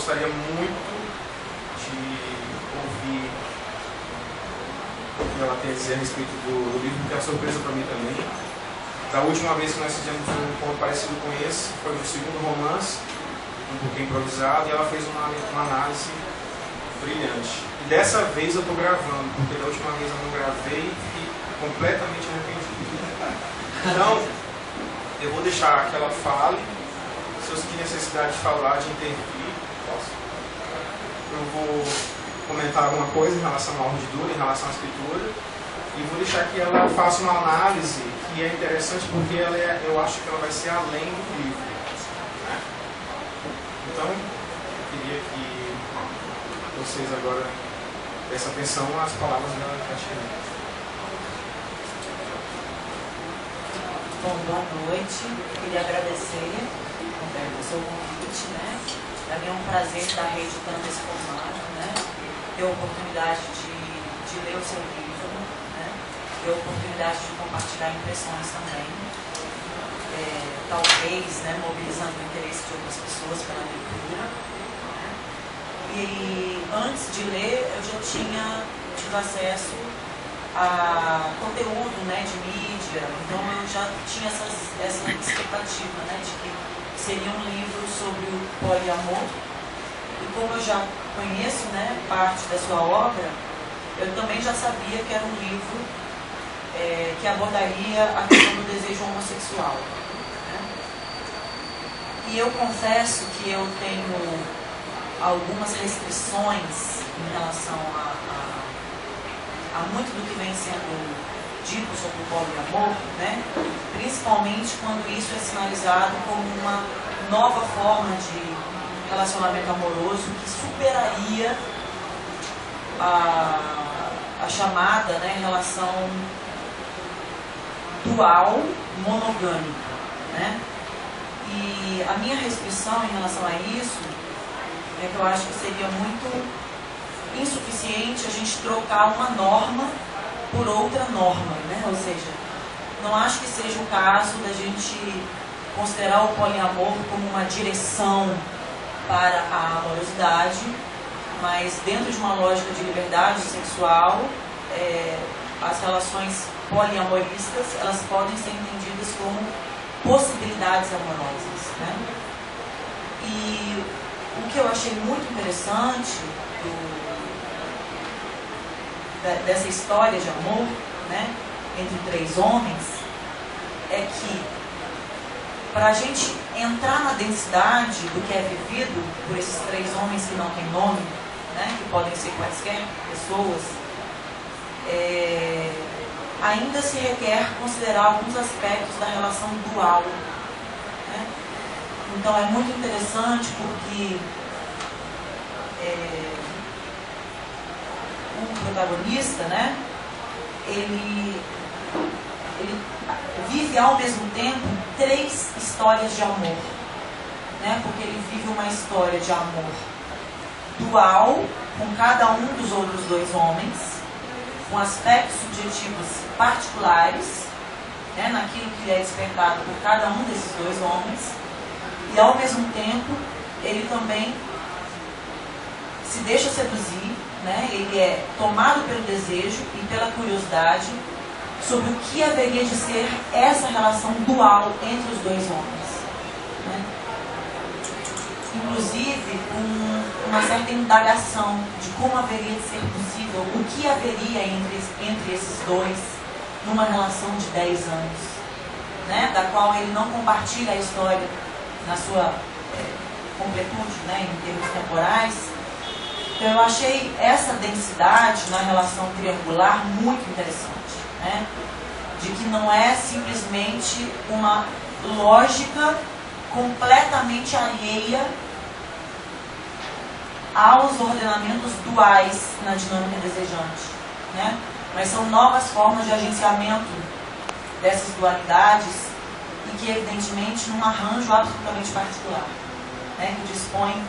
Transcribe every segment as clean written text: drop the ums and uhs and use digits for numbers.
gostaria muito de ouvir o que ela tem a dizer a respeito do livro, que é uma surpresa para mim também. Da última vez que nós fizemos um ponto parecido com esse, foi no segundo romance, um pouquinho improvisado, e ela fez uma análise brilhante. E dessa vez eu estou gravando, porque da última vez eu não gravei e fiquei completamente arrependido. Então, eu vou deixar que ela fale. Se eu sentir necessidade de falar, de intervir, posso. Eu vou comentar alguma coisa em relação à mordidura, em relação à escritura, e vou deixar que ela faça uma análise que é interessante porque eu acho que ela vai ser além do livro. Né? Então, eu queria que vocês agora prestem atenção às palavras da Tatiana. Bom, boa noite. Eu queria agradecer o seu convite, né? Para mim é um prazer da Rede tanto esse formato, né? Ter a oportunidade de ler o seu livro, né? Ter a oportunidade de compartilhar impressões também. Talvez, né, mobilizando o interesse de outras pessoas pela leitura. Né? E antes de ler, eu já tinha tido acesso a conteúdo, né, de mídia, então eu já tinha essa expectativa, né, de que seria um livro sobre o poliamor. E como eu já conheço, né, parte da sua obra, eu também já sabia que era um livro que abordaria a questão do desejo homossexual. Né? E eu confesso que eu tenho algumas restrições em relação a muito do que vem sendo dito sobre o poliamor, né? Principalmente quando isso é sinalizado como uma nova forma de relacionamento amoroso que superaria a chamada, né, relação dual monogâmica. Né? E a minha restrição em relação a isso é que eu acho que seria muito insuficiente a gente trocar uma norma por outra norma, né? Ou seja, não acho que seja o caso da gente considerar o poliamor como uma direção para a amorosidade, mas dentro de uma lógica de liberdade sexual, as relações poliamoristas, elas podem ser entendidas como possibilidades amorosas, né? E o que eu achei muito interessante dessa história de amor, né, entre três homens, é que para a gente entrar na densidade do que é vivido por esses três homens que não têm nome, né, que podem ser quaisquer pessoas, ainda se requer considerar alguns aspectos da relação dual. Né? Então é muito interessante porque o protagonista, né, ele vive ao mesmo tempo três histórias de amor, né, porque ele vive uma história de amor dual com cada um dos outros dois homens, com aspectos subjetivos particulares, né, naquilo que é despertado por cada um desses dois homens, e ao mesmo tempo ele também se deixa seduzir, né, ele é tomado pelo desejo e pela curiosidade sobre o que haveria de ser essa relação dual entre os dois homens. Né? Inclusive, uma certa indagação de como haveria de ser possível, o que haveria entre esses dois numa relação de 10 anos, né? Da qual ele não compartilha a história na sua completude, né? Em termos temporais. Então eu achei essa densidade na relação triangular muito interessante, né? De que não é simplesmente uma lógica completamente alheia aos ordenamentos duais na dinâmica desejante, né? Mas são novas formas de agenciamento dessas dualidades e que evidentemente num arranjo absolutamente particular, né? Que dispõe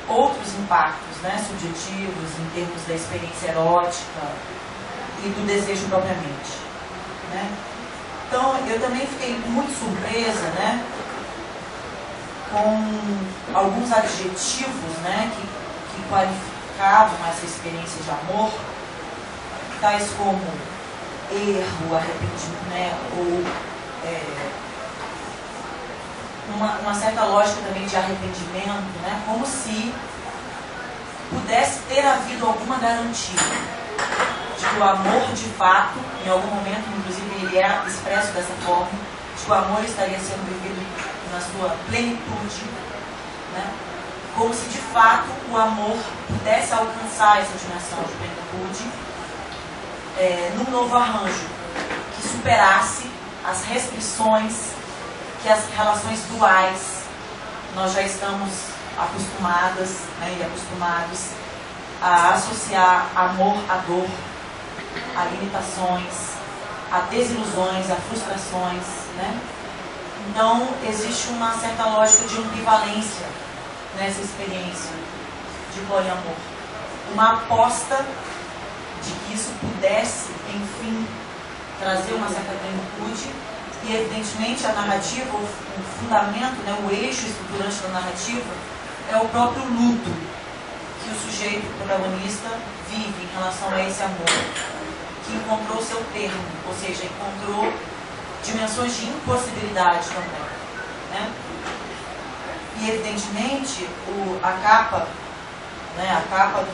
outros impactos, né? Subjetivos em termos da experiência erótica e do desejo propriamente, né? Então eu também fiquei muito surpresa, né? com alguns adjetivos, né, que qualificavam essa experiência de amor, tais como erro, arrependimento, né, ou uma certa lógica também de arrependimento, né, como se pudesse ter havido alguma garantia de que o amor de fato, em algum momento, inclusive ele é expresso dessa forma, de que o amor estaria sendo vivido na sua plenitude, né? Como se de fato o amor pudesse alcançar essa dimensão de plenitude num novo arranjo que superasse as restrições que as relações duais nós já estamos acostumadas, né, e acostumados a associar amor à dor, a limitações, a desilusões, a frustrações, né? Então, existe uma certa lógica de ambivalência nessa experiência de poliamor. Uma aposta de que isso pudesse, enfim, trazer uma certa plenitude e, evidentemente, a narrativa, o fundamento, né, o eixo estruturante da narrativa é o próprio luto que o sujeito protagonista vive em relação a esse amor, que encontrou seu termo, ou seja, encontrou dimensões de impossibilidade também, né? E evidentemente a capa, né, a capa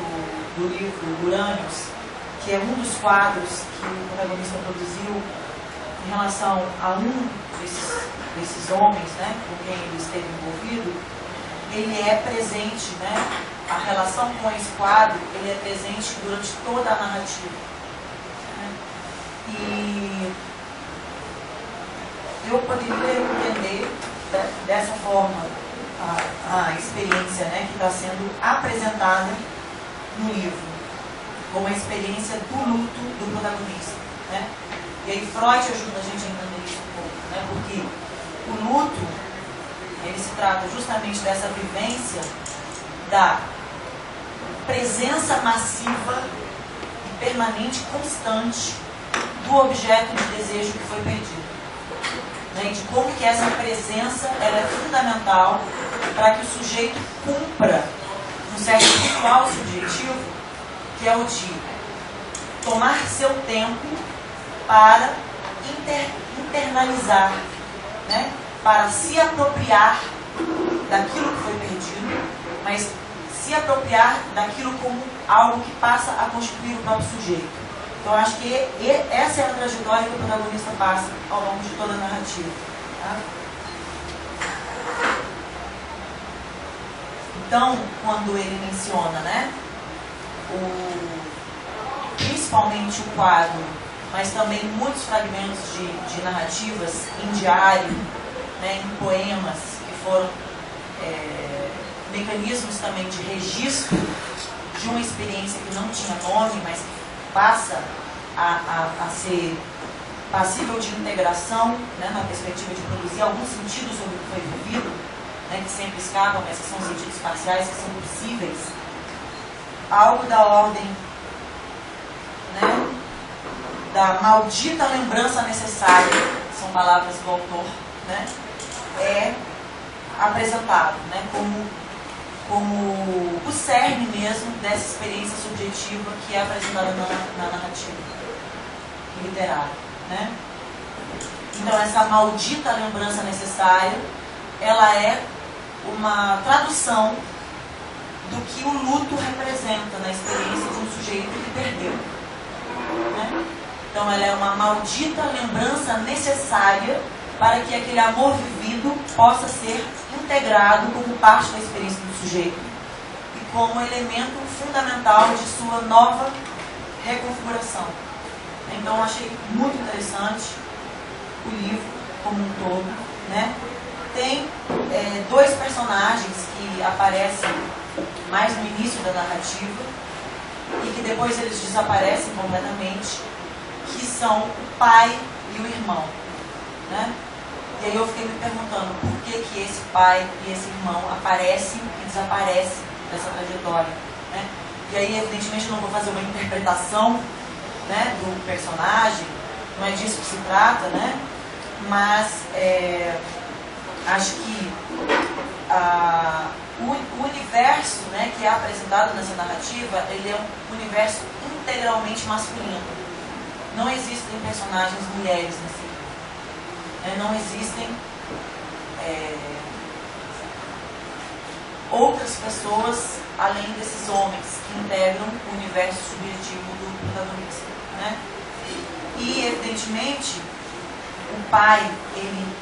do livro Urânios, que é um dos quadros que o protagonista produziu em relação a um desses homens, né, com quem ele esteve envolvido, ele é presente, né, a relação com esse quadro, ele é presente durante toda a narrativa, né? E eu poderia entender dessa forma a experiência, né, que está sendo apresentada no livro, como a experiência do luto do protagonista, né? E aí Freud ajuda a gente a entender isso um pouco, né? Porque o luto, ele se trata justamente dessa vivência da presença massiva e permanente, constante, do objeto de desejo que foi perdido. Né, de como que essa presença ela é fundamental para que o sujeito cumpra um certo ritual subjetivo, que é o de tomar seu tempo para internalizar, né, para se apropriar daquilo que foi perdido, mas se apropriar daquilo como algo que passa a constituir o próprio sujeito. Então, acho que essa é a trajetória que o protagonista passa ao longo de toda a narrativa. Tá? Então, quando ele menciona, né, principalmente o quadro, mas também muitos fragmentos de narrativas em diário, né, em poemas, que foram mecanismos também de registro de uma experiência que não tinha nome, mas que passa a ser passível de integração, né, na perspectiva de produzir algum sentido sobre o que foi vivido, né, que sempre escapam, mas que são sentidos parciais, que são possíveis. Algo da ordem, né, da maldita lembrança necessária, são palavras do autor, né, é apresentado, né, como o cerne mesmo dessa experiência subjetiva que é apresentada na narrativa literária, né? Então, essa maldita lembrança necessária, ela é uma tradução do que o luto representa na experiência de um sujeito que perdeu, né? Então, ela é uma maldita lembrança necessária para que aquele amor vivido possa ser integrado como parte da experiência do sujeito e como elemento fundamental de sua nova reconfiguração. Então, achei muito interessante o livro como um todo, né? Tem dois personagens que aparecem mais no início da narrativa e que depois eles desaparecem completamente, que são o pai e o irmão, né? E aí eu fiquei me perguntando por que esse pai e esse irmão aparecem e desaparecem dessa trajetória, né? E aí, evidentemente, não vou fazer uma interpretação, né, do personagem, não é disso que se trata, né? Mas acho que o universo, né, que é apresentado nessa narrativa, ele é um universo integralmente masculino. Não existem personagens mulheres nesse livro. Não existem outras pessoas além desses homens que integram o universo subjetivo do protagonista, né? E, evidentemente, o pai, ele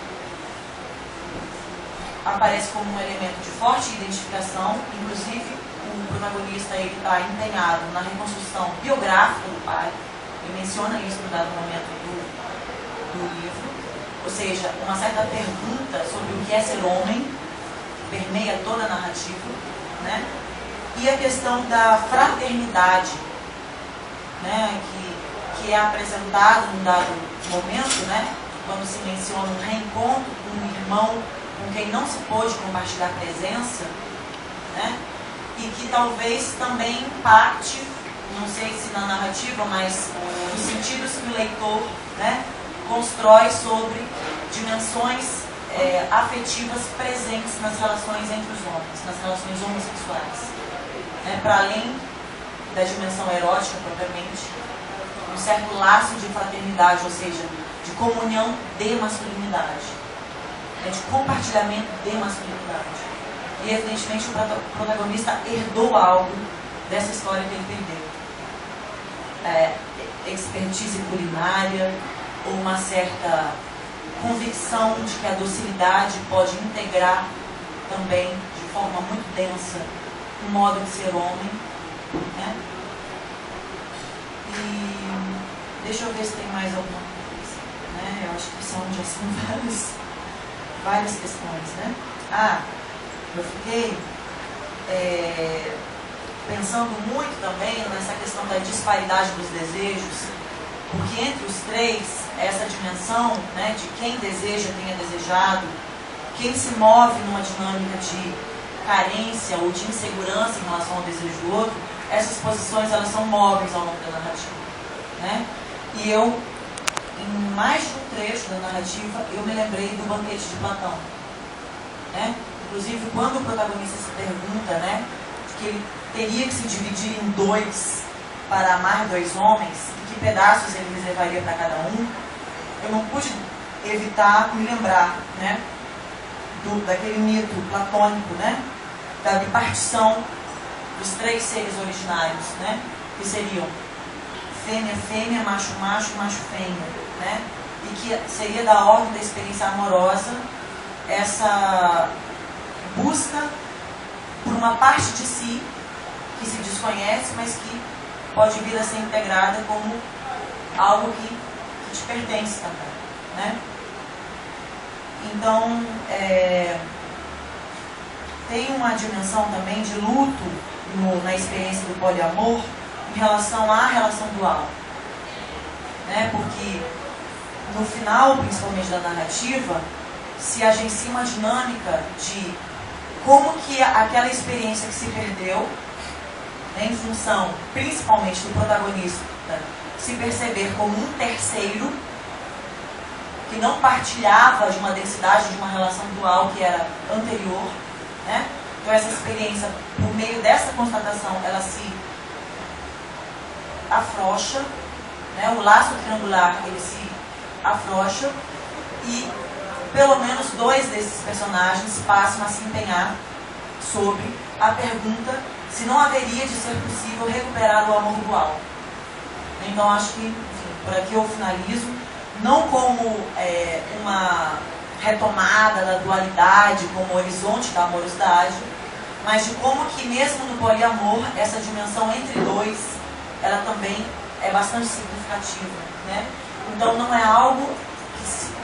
aparece como um elemento de forte identificação. Inclusive, o protagonista está empenhado na reconstrução biográfica do pai. Ele menciona isso no dado momento do livro. Ou seja, uma certa pergunta sobre o que é ser homem permeia toda a narrativa, né? E a questão da fraternidade, né? Que é apresentado num dado momento, né? Quando se menciona um reencontro com um irmão com quem não se pôde compartilhar a presença, né? E que talvez também impacte, não sei se na narrativa, mas nos sentidos que o leitor, né, constrói sobre dimensões afetivas presentes nas relações entre os homens, nas relações homossexuais. Né? Para além da dimensão erótica propriamente, um certo laço de fraternidade, ou seja, de comunhão de masculinidade, de compartilhamento de masculinidade. E evidentemente o protagonista herdou algo dessa história que ele perdeu. Expertise culinária, ou uma certa convicção de que a docilidade pode integrar também de forma muito densa o modo de ser homem, né? E deixa eu ver se tem mais alguma coisa, né? Eu acho que já são várias questões, né? Eu fiquei pensando muito também nessa questão da disparidade dos desejos, porque entre os três, essa dimensão, né, de quem deseja, quem é desejado, quem se move numa dinâmica de carência ou de insegurança em relação ao desejo do outro, essas posições elas são móveis ao longo da narrativa, né? E eu, em mais de um trecho da narrativa, eu me lembrei do banquete de Platão, né? Inclusive, quando o protagonista se pergunta, né, que ele teria que se dividir em dois para amar dois homens, e que pedaços ele reservaria para cada um, eu não pude evitar me lembrar, né, daquele mito platônico, né, da bipartição dos três seres originários, né, que seriam fêmea, fêmea, macho, macho, macho, fêmea, né, e que seria da ordem da experiência amorosa essa busca por uma parte de si que se desconhece, mas que pode vir a ser integrada como algo que te pertence também, né? Então, tem uma dimensão também de luto na experiência do poliamor em relação à relação dual, né? Porque no final, principalmente da narrativa, se agencia uma dinâmica de como que aquela experiência que se perdeu, né, em função principalmente do protagonista se perceber como um terceiro que não partilhava de uma densidade de uma relação dual que era anterior, né? Então essa experiência, por meio dessa constatação, ela se afrouxa, né? O laço triangular ele se afrouxa e pelo menos dois desses personagens passam a se empenhar sobre a pergunta se não haveria de ser possível recuperar o amor dual. Então acho que, enfim, por aqui eu finalizo, não como uma retomada da dualidade, como horizonte da amorosidade, mas de como que mesmo no poliamor, essa dimensão entre dois, ela também é bastante significativa, né? Então não é algo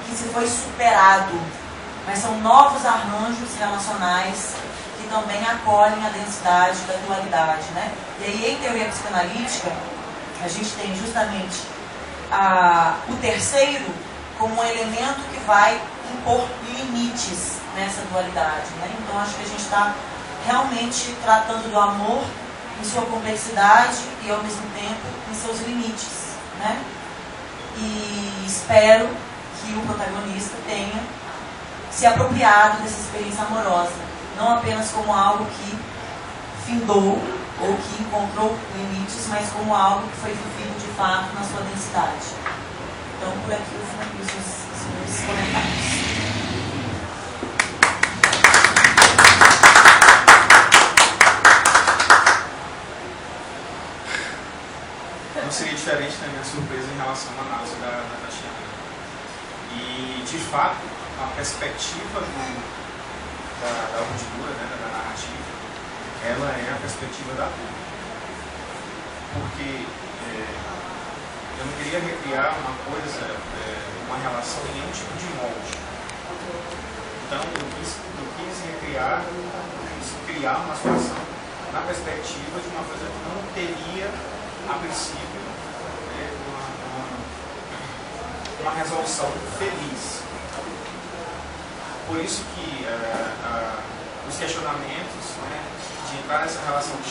que se foi superado, mas são novos arranjos relacionais que também acolhem a densidade da dualidade, né? E aí, em teoria psicanalítica, a gente tem justamente o terceiro como um elemento que vai impor limites nessa dualidade, né? Então, acho que a gente está realmente tratando do amor em sua complexidade e, ao mesmo tempo, em seus limites, né? E espero que o protagonista tenha se apropriado dessa experiência amorosa, não apenas como algo que findou ou que encontrou limites, mas como algo que foi vivido de fato na sua densidade. Então, por aqui eu finalizo esses comentários. Não seria diferente da minha surpresa em relação à análise da Tatiana. E, de fato, a perspectiva da urdidura, né, da narrativa, ela é a perspectiva da dor. Porque eu não queria recriar uma coisa, uma relação em nenhum tipo de molde. Então, eu quis recriar, criar uma situação na perspectiva de uma coisa que não teria, a princípio, uma resolução feliz. Por isso que os questionamentos, né, de entrar nessa relação de